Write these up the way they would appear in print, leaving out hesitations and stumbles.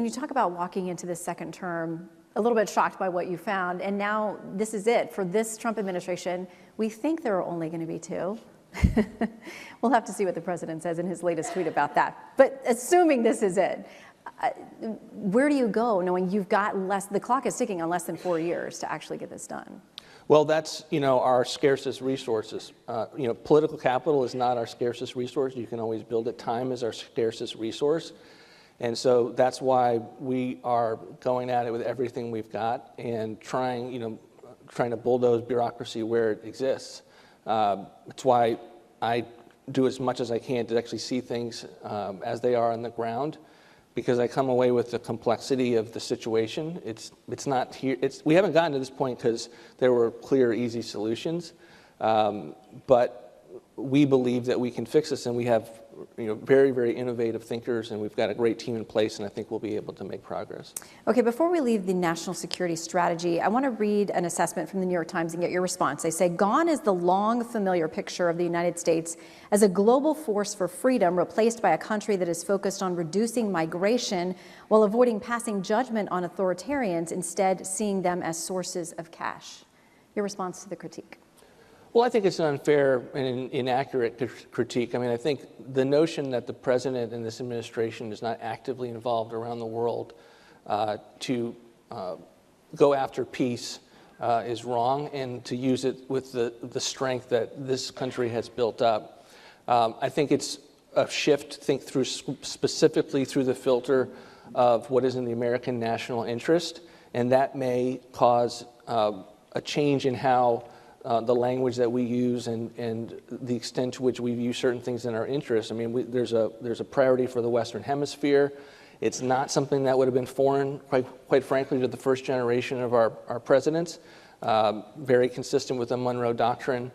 When you talk about walking into the second term, a little bit shocked by what you found, and now this is it. For this Trump administration, we think there are only going to be 2. We'll have to see what the president says in his latest tweet about that. But assuming this is it, where do you go knowing you've got the clock is ticking on less than 4 years to actually get this done? Well, that's, our scarcest resources. Political capital is not our scarcest resource. You can always build it. Time is our scarcest resource. And so that's why we are going at it with everything we've got and trying to bulldoze bureaucracy where it exists. That's why I do as much as I can to actually see things as they are on the ground, because I come away with the complexity of the situation. It's not here. We haven't gotten to this point because there were clear, easy solutions, but we believe that we can fix this, and we have very, very innovative thinkers, and we've got a great team in place, and I think we'll be able to make progress. Okay, before we leave the national security strategy, I want to read an assessment from the New York Times and get your response. They say, gone is the long familiar picture of the United States as a global force for freedom, replaced by a country that is focused on reducing migration while avoiding passing judgment on authoritarians, instead seeing them as sources of cash. Your response to the critique? Well, I think it's an unfair and inaccurate critique. I mean, I think the notion that the president and this administration is not actively involved around the world to go after peace is wrong, and to use it with the strength that this country has built up. I think it's a shift, think through specifically through the filter of what is in the American national interest, and that may cause a change in how the language that we use and the extent to which we view certain things in our interest. I mean, there's a priority for the Western Hemisphere. It's not something that would have been foreign, quite frankly, to the first generation of our presidents. Very consistent with the Monroe Doctrine.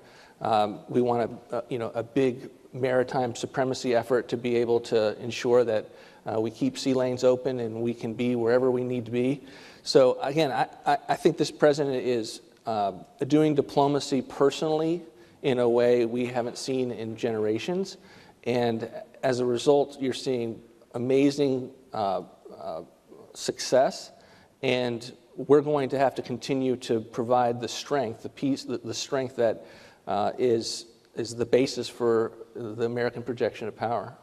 We want a big maritime supremacy effort to be able to ensure that we keep sea lanes open and we can be wherever we need to be. So again, I think this president is doing diplomacy personally in a way we haven't seen in generations. And as a result, you're seeing amazing success. And we're going to have to continue to provide the strength, the peace, the strength that is the basis for the American projection of power.